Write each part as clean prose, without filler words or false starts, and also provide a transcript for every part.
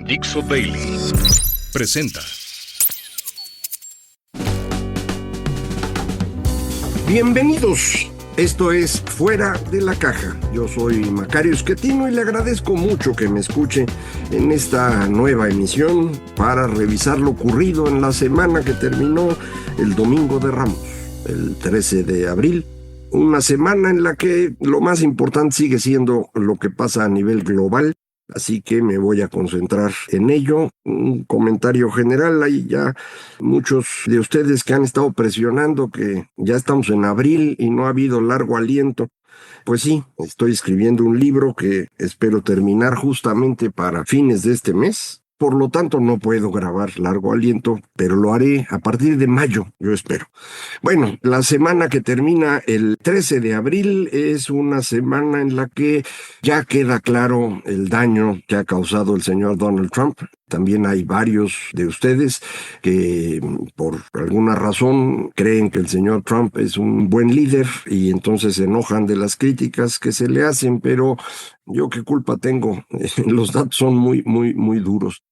Dixo Daily presenta. Bienvenidos. Esto es Fuera de la Caja. Yo soy Macario Schettino y le agradezco mucho que me escuche en esta nueva emisión para revisar lo ocurrido en la semana que terminó el Domingo de Ramos, el 13 de abril. Una semana en la que lo más importante sigue siendo lo que pasa a nivel global, así que me voy a concentrar en ello. Un comentario general: hay ya muchos de ustedes que han estado presionando que ya estamos en abril y no ha habido largo aliento. Pues sí, estoy escribiendo un libro que espero terminar justamente para fines de este mes. Por lo tanto, no puedo grabar largo aliento, pero lo haré a partir de mayo, yo espero. Bueno, la semana que termina el 13 de abril es una semana en la que ya queda claro el daño que ha causado el señor Donald Trump. También hay varios de ustedes que por alguna razón creen que el señor Trump es un buen líder y entonces se enojan de las críticas que se le hacen, pero yo qué culpa tengo. Los datos son muy duros.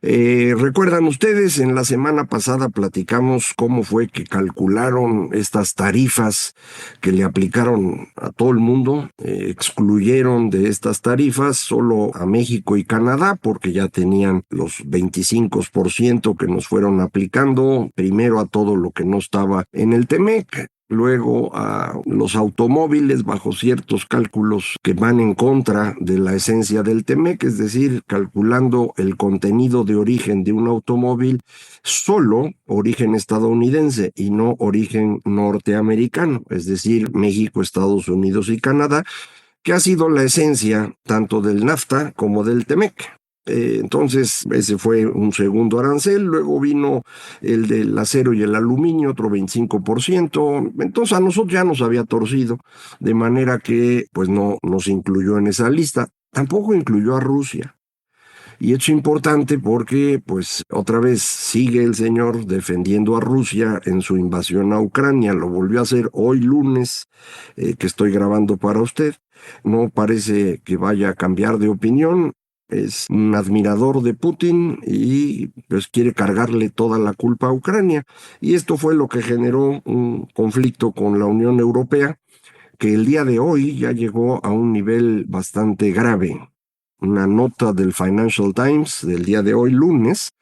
¿Recuerdan ustedes? En la semana pasada platicamos cómo fue que calcularon estas tarifas que le aplicaron a todo el mundo. Excluyeron de estas tarifas solo a México y Canadá porque ya tenían los 25% que nos fueron aplicando, primero a todo lo que no estaba en el TEMEC, luego a los automóviles bajo ciertos cálculos que van en contra de la esencia del TEMEC, es decir, calculando el contenido de origen de un automóvil solo origen estadounidense y no origen norteamericano, es decir, México, Estados Unidos y Canadá, que ha sido la esencia tanto del NAFTA como del TEMEC. Entonces ese fue un segundo arancel. Luego vino el del acero y el aluminio, otro 25%. Entonces a nosotros ya nos había torcido, de manera que pues no nos incluyó en esa lista. Tampoco incluyó a Rusia. Y esto es importante porque, pues, otra vez sigue el señor defendiendo a Rusia en su invasión a Ucrania. Lo volvió a hacer hoy lunes, que estoy grabando para usted. No parece que vaya a cambiar de opinión. Es un admirador de Putin y pues quiere cargarle toda la culpa a Ucrania. Y esto fue lo que generó un conflicto con la Unión Europea, que el día de hoy ya llegó a un nivel bastante grave. Una nota del Financial Times del día de hoy, lunes,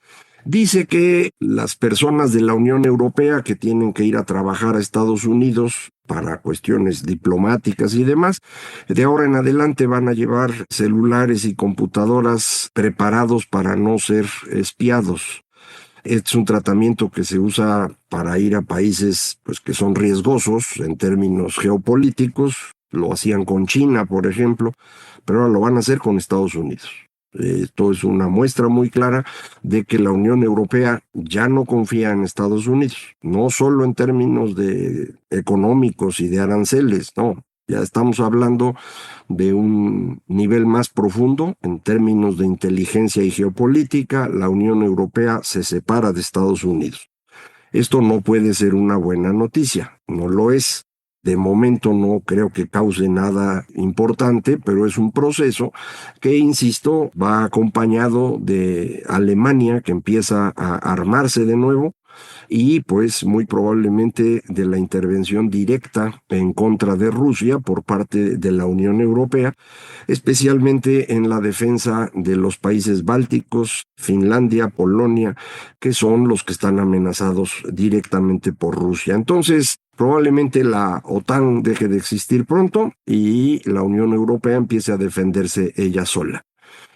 dice que las personas de la Unión Europea que tienen que ir a trabajar a Estados Unidos para cuestiones diplomáticas y demás, de ahora en adelante van a llevar celulares y computadoras preparados para no ser espiados. Es un tratamiento que se usa para ir a países pues, que son riesgosos en términos geopolíticos. Lo hacían con China, por ejemplo, pero ahora lo van a hacer con Estados Unidos. Esto es una muestra muy clara de que la Unión Europea ya no confía en Estados Unidos, no solo en términos de económicos y de aranceles, no. Ya estamos hablando de un nivel más profundo en términos de inteligencia y geopolítica. La Unión Europea se separa de Estados Unidos. Esto no puede ser una buena noticia, no lo es. De momento no creo que cause nada importante, pero es un proceso que, insisto, va acompañado de Alemania, que empieza a armarse de nuevo, y pues muy probablemente de la intervención directa en contra de Rusia por parte de la Unión Europea, especialmente en la defensa de los países bálticos, Finlandia, Polonia, que son los que están amenazados directamente por Rusia. Entonces, probablemente la OTAN deje de existir pronto y la Unión Europea empiece a defenderse ella sola.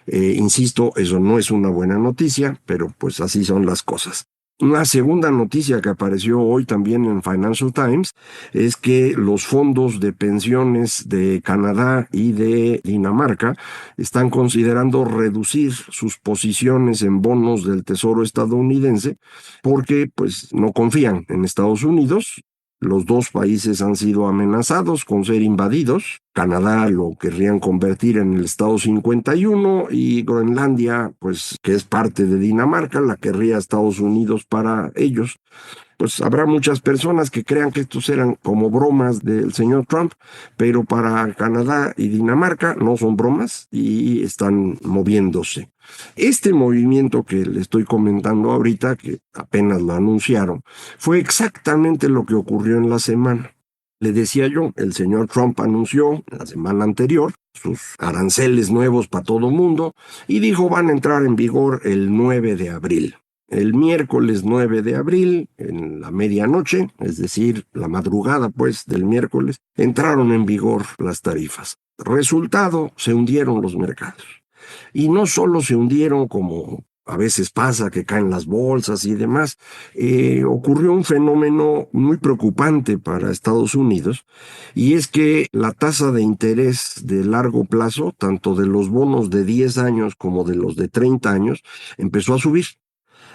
Insisto, eso no es una buena noticia, pero pues así son las cosas. Una segunda noticia que apareció hoy también en Financial Times es que los fondos de pensiones de Canadá y de Dinamarca están considerando reducir sus posiciones en bonos del Tesoro estadounidense porque pues no confían en Estados Unidos. Los dos países han sido amenazados con ser invadidos. Canadá lo querrían convertir en el Estado 51 y Groenlandia, pues que es parte de Dinamarca, la querría Estados Unidos para ellos. pues habrá muchas personas que crean que estos eran como bromas del señor Trump, pero para Canadá y Dinamarca no son bromas y están moviéndose. Este movimiento que le estoy comentando ahorita, que apenas lo anunciaron, fue exactamente lo que ocurrió en la semana. Le decía yo, el señor Trump anunció la semana anterior sus aranceles nuevos para todo mundo y dijo van a entrar en vigor el 9 de abril. El miércoles 9 de abril, en la medianoche, es decir, la madrugada pues del miércoles, entraron en vigor las tarifas. Resultado, se hundieron los mercados. Y no solo se hundieron como a veces pasa, que caen las bolsas y demás, ocurrió un fenómeno muy preocupante para Estados Unidos, y es que la tasa de interés de largo plazo, tanto de los bonos de 10 años como de los de 30 años, empezó a subir.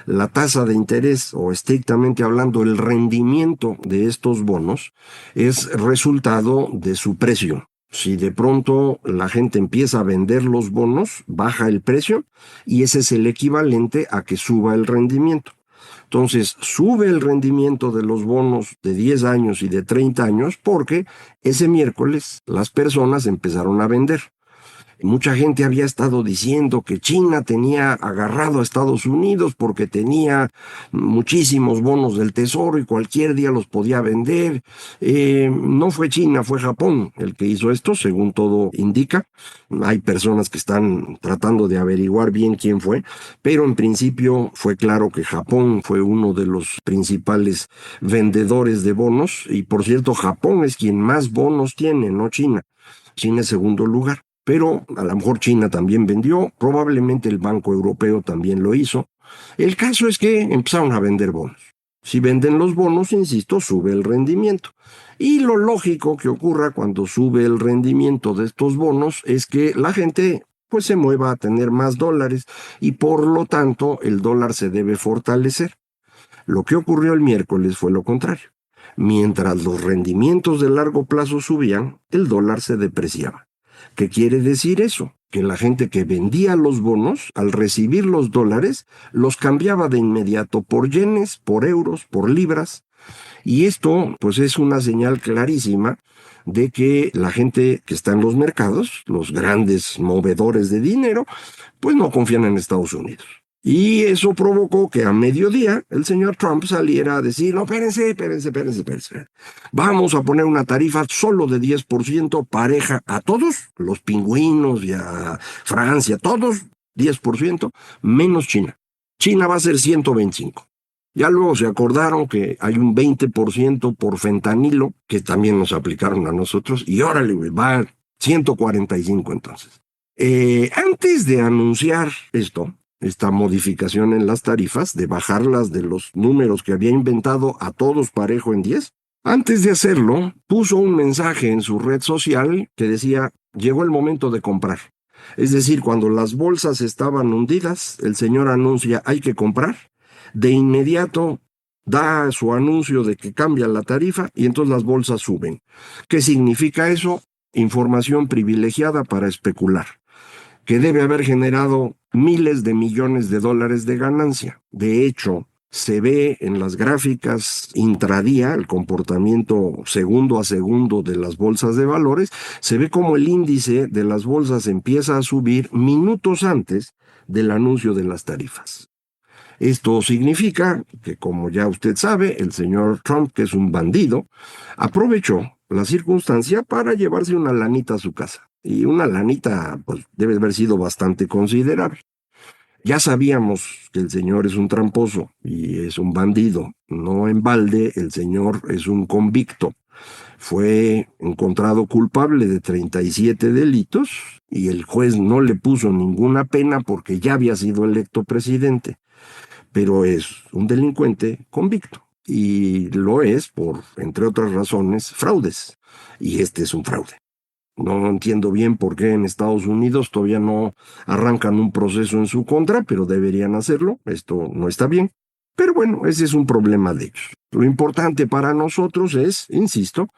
La tasa de interés, o estrictamente hablando, el rendimiento de estos bonos, es resultado de su precio. Si de pronto la gente empieza a vender los bonos, baja el precio y ese es el equivalente a que suba el rendimiento. Entonces, sube el rendimiento de los bonos de 10 años y de 30 años porque ese miércoles las personas empezaron a vender. Mucha gente había estado diciendo que China tenía agarrado a Estados Unidos porque tenía muchísimos bonos del tesoro y cualquier día los podía vender. No fue China, fue Japón el que hizo esto, según todo indica. Hay personas que están tratando de averiguar bien quién fue, pero en principio fue claro que Japón fue uno de los principales vendedores de bonos. Y por cierto, Japón es quien más bonos tiene, no China. China es segundo lugar. Pero a lo mejor China también vendió, probablemente el Banco Europeo también lo hizo. El caso es que empezaron a vender bonos. Si venden los bonos, insisto, sube el rendimiento. Y lo lógico que ocurra cuando sube el rendimiento de estos bonos es que la gente pues se mueva a tener más dólares y por lo tanto el dólar se debe fortalecer. Lo que ocurrió el miércoles fue lo contrario. Mientras los rendimientos de largo plazo subían, el dólar se depreciaba. ¿Qué quiere decir eso? Que la gente que vendía los bonos, al recibir los dólares, los cambiaba de inmediato por yenes, por euros, por libras. Y esto, pues, es una señal clarísima de que la gente que está en los mercados, los grandes movedores de dinero, pues no confían en Estados Unidos. Y eso provocó que a mediodía el señor Trump saliera a decir, no, espérense. Vamos a poner una tarifa solo de 10% pareja a todos, los pingüinos y a Francia, todos 10%, menos China. China va a ser 125. Ya luego se acordaron que hay un 20% por fentanilo, que también nos aplicaron a nosotros, y órale, va a 145 entonces. Antes de anunciar esta modificación en las tarifas, de bajarlas de los números que había inventado a todos parejo en 10, antes de hacerlo, puso un mensaje en su red social que decía, llegó el momento de comprar. Es decir, cuando las bolsas estaban hundidas, el señor anuncia, hay que comprar. De inmediato da su anuncio de que cambia la tarifa y entonces las bolsas suben. ¿Qué significa eso? Información privilegiada para especular, que debe haber generado miles de millones de dólares de ganancia. De hecho, se ve en las gráficas intradía, el comportamiento segundo a segundo de las bolsas de valores, se ve como el índice de las bolsas empieza a subir minutos antes del anuncio de las tarifas. Esto significa que, como ya usted sabe, el señor Trump, que es un bandido, aprovechó la circunstancia para llevarse una lanita a su casa. Y una lanita, pues, debe haber sido bastante considerable. Ya sabíamos que el señor es un tramposo y es un bandido. No en balde, el señor es un convicto. Fue encontrado culpable de 37 delitos y el juez no le puso ninguna pena porque ya había sido electo presidente. Pero es un delincuente convicto y lo es por, entre otras razones, fraudes. Y este es un fraude. No entiendo bien por qué en Estados Unidos todavía no arrancan un proceso en su contra, pero deberían hacerlo. Esto no está bien. Pero bueno, ese es un problema de ellos. Lo importante para nosotros es, insisto,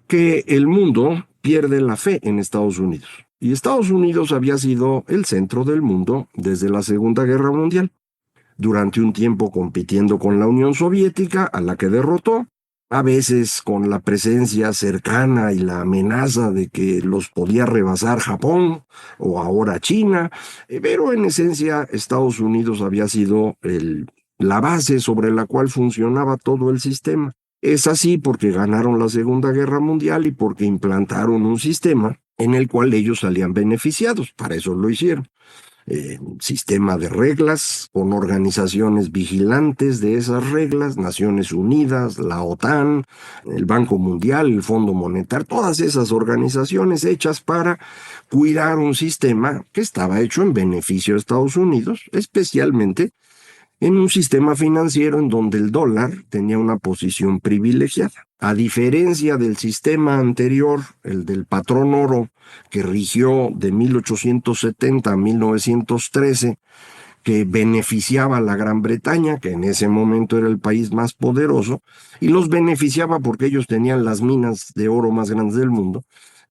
que el mundo pierde la fe en Estados Unidos. Y Estados Unidos había sido el centro del mundo desde la Segunda Guerra Mundial. durante un tiempo compitiendo con la Unión Soviética, a la que derrotó, a veces con la presencia cercana y la amenaza de que los podía rebasar Japón o ahora China, pero en esencia Estados Unidos había sido la base sobre la cual funcionaba todo el sistema. Es así porque ganaron la Segunda Guerra Mundial y porque implantaron un sistema en el cual ellos salían beneficiados. Para eso lo hicieron. Sistema de reglas con organizaciones vigilantes de esas reglas, Naciones Unidas, la OTAN, el Banco Mundial, el Fondo Monetario, todas esas organizaciones hechas para cuidar un sistema que estaba hecho en beneficio de Estados Unidos, especialmente en un sistema financiero en donde el dólar tenía una posición privilegiada. A diferencia del sistema anterior, el del patrón oro, que rigió de 1870 a 1913, que beneficiaba a la Gran Bretaña, que en ese momento era el país más poderoso, y los beneficiaba porque ellos tenían las minas de oro más grandes del mundo.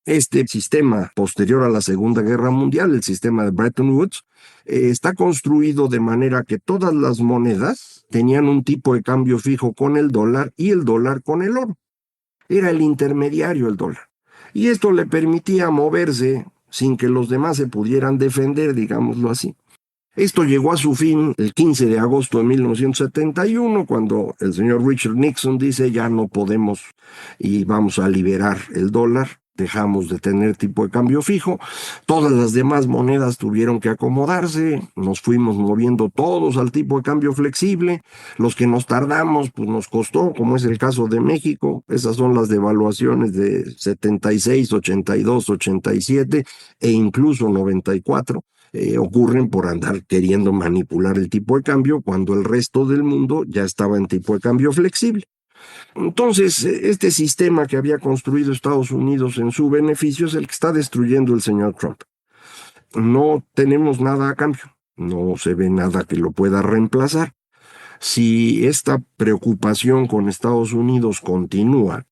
Este sistema posterior a la Segunda Guerra Mundial, el sistema de Bretton Woods, está construido de manera que todas las monedas tenían un tipo de cambio fijo con el dólar y el dólar con el oro. Era el intermediario el dólar. Y esto le permitía moverse sin que los demás se pudieran defender, digámoslo así. Esto llegó a su fin el 15 de agosto de 1971, cuando el señor Richard Nixon dice ya no podemos y vamos a liberar el dólar, dejamos de tener tipo de cambio fijo, todas las demás monedas tuvieron que acomodarse, nos fuimos moviendo todos al tipo de cambio flexible, los que nos tardamos pues nos costó, como es el caso de México, esas son las devaluaciones de 76, 82, 87 e incluso 94. Ocurren por andar queriendo manipular el tipo de cambio cuando el resto del mundo ya estaba en tipo de cambio flexible. Entonces, este sistema que había construido Estados Unidos en su beneficio es el que está destruyendo el señor Trump. No tenemos nada a cambio, no se ve nada que lo pueda reemplazar. Si esta preocupación con Estados Unidos continúa,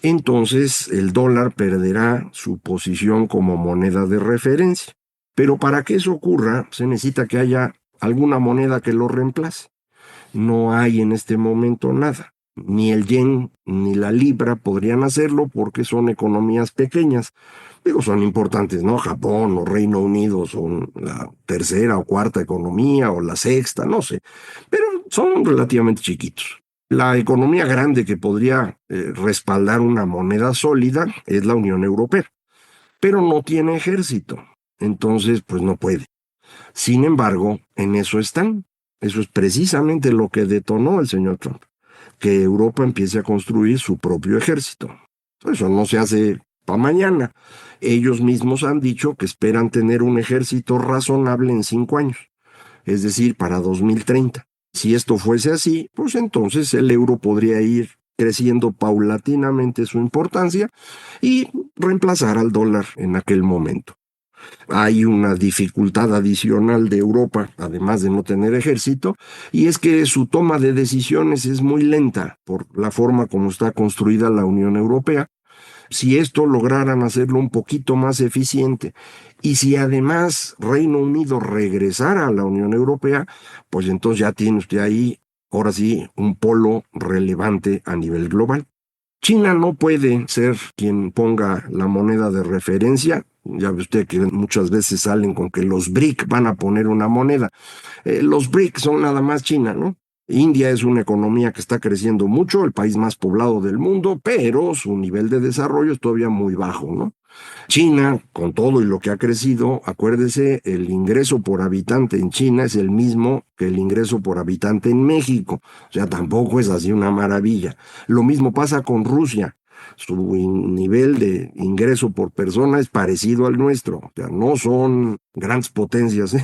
entonces el dólar perderá su posición como moneda de referencia. Pero para que eso ocurra, se necesita que haya alguna moneda que lo reemplace. No hay en este momento nada. Ni el yen ni la libra podrían hacerlo porque son economías pequeñas. Digo, son importantes, ¿no? Japón o Reino Unido son la tercera o cuarta economía o la sexta, no sé. Pero son relativamente chiquitos. La economía grande que podría respaldar una moneda sólida es la Unión Europea. Pero no tiene ejército. Entonces, pues no puede. Sin embargo, en eso están. Eso es precisamente lo que detonó el señor Trump, que Europa empiece a construir su propio ejército. Eso no se hace para mañana. Ellos mismos han dicho que esperan tener un ejército razonable en 5 años, es decir, para 2030. Si esto fuese así, pues entonces el euro podría ir creciendo paulatinamente su importancia y reemplazar al dólar en aquel momento. Hay una dificultad adicional de Europa, además de no tener ejército, y es que su toma de decisiones es muy lenta por la forma como está construida la Unión Europea. Si esto lograran hacerlo un poquito más eficiente, y si además Reino Unido regresara a la Unión Europea, pues entonces ya tiene usted ahí, ahora sí, un polo relevante a nivel global. China no puede ser quien ponga la moneda de referencia. Ya ve usted que muchas veces salen con que los BRIC van a poner una moneda. Los BRIC son nada más China, ¿no? India es una economía que está creciendo mucho, el país más poblado del mundo, pero su nivel de desarrollo es todavía muy bajo, ¿no? China, con todo y lo que ha crecido, acuérdese, el ingreso por habitante en China es el mismo que el ingreso por habitante en México. O sea, tampoco es así una maravilla. Lo mismo pasa con Rusia. Su nivel de ingreso por persona es parecido al nuestro. O sea, no son grandes potencias.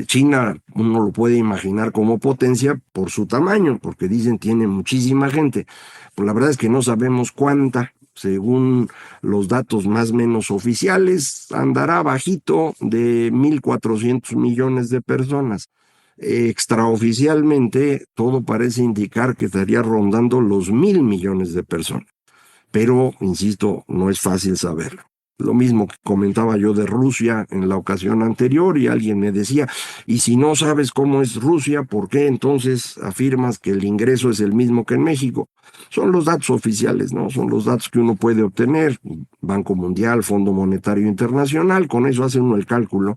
China uno lo puede imaginar como potencia por su tamaño, porque dicen tiene muchísima gente. Pues la verdad es que no sabemos cuánta. Según los datos más o menos oficiales, andará bajito de 1.400 millones de personas. Extraoficialmente, todo parece indicar que estaría rondando los 1.000 millones de personas. Pero, insisto, no es fácil saberlo. Lo mismo que comentaba yo de Rusia en la ocasión anterior y alguien me decía, y si no sabes cómo es Rusia, ¿por qué entonces afirmas que el ingreso es el mismo que en México? Son los datos oficiales, ¿no? Son los datos que uno puede obtener, Banco Mundial, Fondo Monetario Internacional, con eso hace uno el cálculo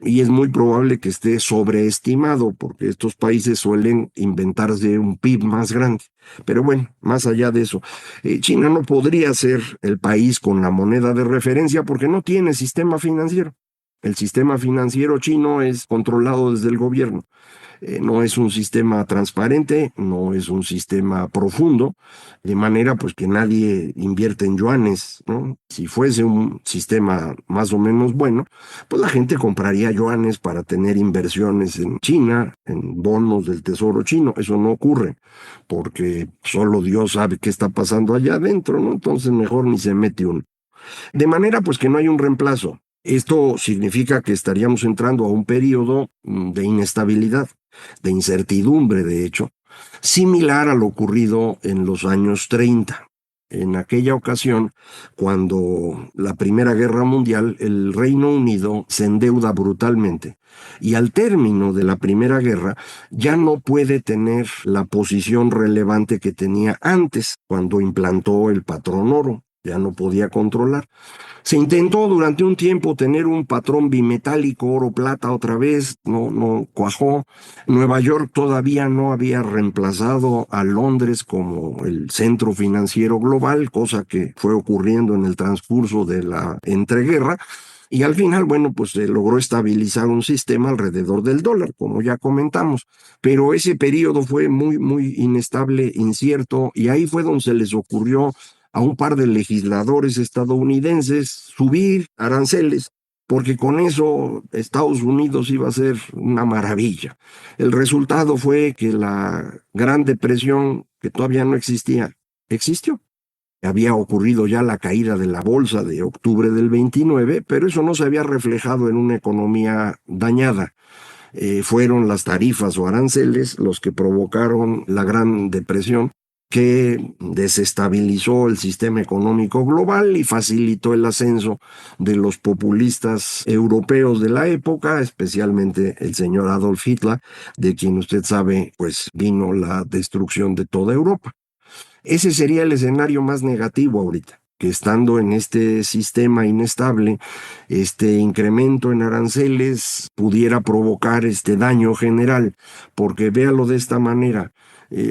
y es muy probable que esté sobreestimado porque estos países suelen inventarse un PIB más grande. Pero bueno, más allá de eso, China no podría ser el país con la moneda de referencia porque no tiene sistema financiero. El sistema financiero chino es controlado desde el gobierno. No es un sistema transparente, no es un sistema profundo, de manera pues que nadie invierte en yuanes, ¿no? Si fuese un sistema más o menos bueno, pues la gente compraría yuanes para tener inversiones en China, en bonos del tesoro chino. Eso no ocurre, porque solo Dios sabe qué está pasando allá adentro, ¿no? Entonces mejor ni se mete uno. De manera pues que no hay un reemplazo. Esto significa que estaríamos entrando a un periodo de inestabilidad, de incertidumbre, de hecho, similar a lo ocurrido en los años 30. En aquella ocasión, cuando la Primera Guerra Mundial, el Reino Unido se endeuda brutalmente y al término de la Primera Guerra ya no puede tener la posición relevante que tenía antes, cuando implantó el patrón oro. Ya no podía controlar. Se intentó durante un tiempo tener un patrón bimetálico oro-plata otra vez, no cuajó. Nueva York todavía no había reemplazado a Londres como el centro financiero global, cosa que fue ocurriendo en el transcurso de la entreguerra. Y al final, bueno, pues se logró estabilizar un sistema alrededor del dólar, como ya comentamos. Pero ese periodo fue muy inestable, incierto, y ahí fue donde se les ocurrió a un par de legisladores estadounidenses subir aranceles, porque con eso Estados Unidos iba a ser una maravilla. El resultado fue que la Gran Depresión, que todavía no existía, existió. Había ocurrido ya la caída de la bolsa de octubre del 29, pero eso no se había reflejado en una economía dañada. Fueron las tarifas o aranceles los que provocaron la Gran Depresión, que desestabilizó el sistema económico global y facilitó el ascenso de los populistas europeos de la época, especialmente el señor Adolf Hitler, de quien usted sabe, pues vino la destrucción de toda Europa. Ese sería el escenario más negativo ahorita, que estando en este sistema inestable, este incremento en aranceles pudiera provocar este daño general, porque véalo de esta manera,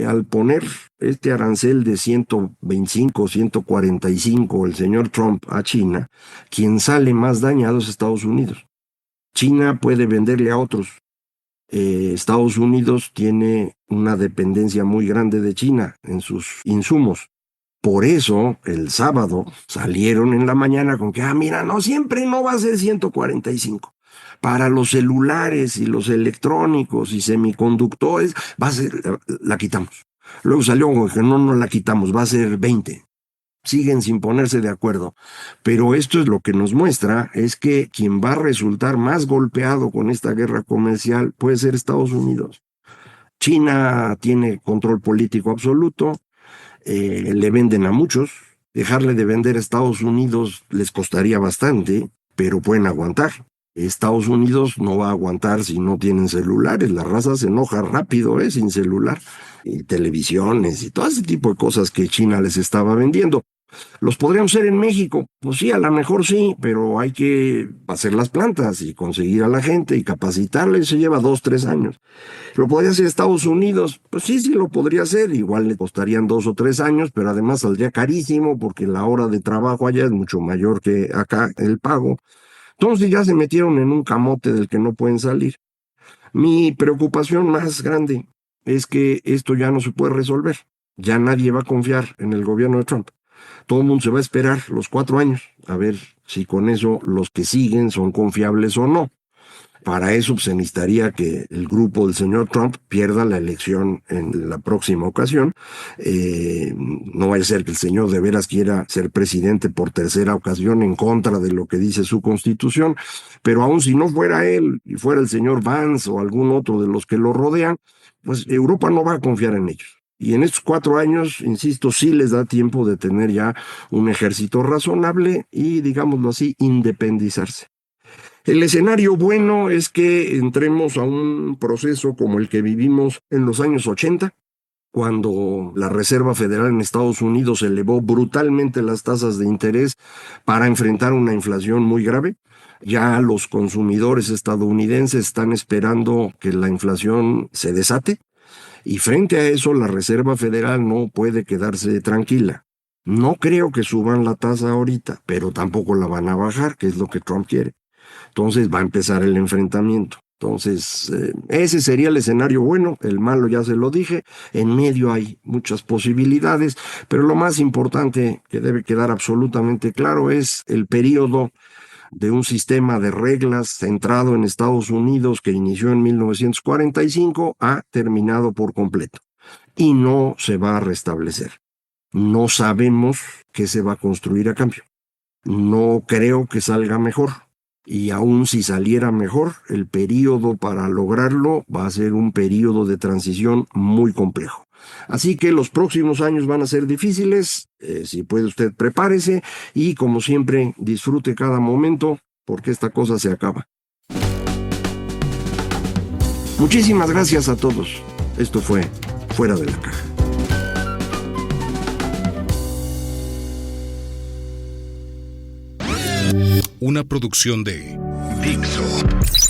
al poner este arancel de 125, 145, el señor Trump a China, quien sale más dañado es Estados Unidos. China puede venderle a otros. Estados Unidos tiene una dependencia muy grande de China en sus insumos. Por eso, el sábado salieron en la mañana con que, mira, no, siempre no va a ser 145. Para los celulares y los electrónicos y semiconductores, va a ser, la quitamos. Luego salió con que no la quitamos, va a ser 20. Siguen sin ponerse de acuerdo. Pero esto es lo que nos muestra, es que quien va a resultar más golpeado con esta guerra comercial puede ser Estados Unidos. China tiene control político absoluto, le venden a muchos, dejarle de vender a Estados Unidos les costaría bastante, pero pueden aguantar. Estados Unidos no va a aguantar si no tienen celulares, la raza se enoja rápido, sin celular, y televisiones y todo ese tipo de cosas que China les estaba vendiendo. ¿Los podríamos hacer en México? Pues sí, a lo mejor sí, pero hay que hacer las plantas y conseguir a la gente y capacitarla, y se lleva 2, 3 años. ¿Lo podría hacer Estados Unidos? Pues sí, lo podría hacer, igual le costarían 2 o 3 años, pero además saldría carísimo porque la hora de trabajo allá es mucho mayor que acá el pago. Entonces ya se metieron en un camote del que no pueden salir. Mi preocupación más grande es que esto ya no se puede resolver. Ya nadie va a confiar en el gobierno de Trump. Todo el mundo se va a esperar los 4 años a ver si con eso los que siguen son confiables o no. Para eso se necesitaría que el grupo del señor Trump pierda la elección en la próxima ocasión. No vaya a ser que el señor de veras quiera ser presidente por tercera ocasión en contra de lo que dice su constitución, pero aun si no fuera él y fuera el señor Vance o algún otro de los que lo rodean, pues Europa no va a confiar en ellos. Y en estos 4 años, insisto, sí les da tiempo de tener ya un ejército razonable y, digámoslo así, independizarse. El escenario bueno es que entremos a un proceso como el que vivimos en los años 80, cuando la Reserva Federal en Estados Unidos elevó brutalmente las tasas de interés para enfrentar una inflación muy grave. Ya los consumidores estadounidenses están esperando que la inflación se desate y frente a eso la Reserva Federal no puede quedarse tranquila. No creo que suban la tasa ahorita, pero tampoco la van a bajar, que es lo que Trump quiere. Entonces va a empezar el enfrentamiento. Entonces, ese sería el escenario bueno. El malo ya se lo dije. En medio hay muchas posibilidades, pero lo más importante que debe quedar absolutamente claro es el periodo de un sistema de reglas centrado en Estados Unidos que inició en 1945 ha terminado por completo y no se va a restablecer. No sabemos qué se va a construir a cambio. No creo que salga mejor. Y aun si saliera mejor, el periodo para lograrlo va a ser un periodo de transición muy complejo. Así que los próximos años van a ser difíciles. Si puede usted, prepárese y, como siempre, disfrute cada momento porque esta cosa se acaba. Muchísimas gracias a todos. Esto fue Fuera de la Caja. Una producción de Dixo.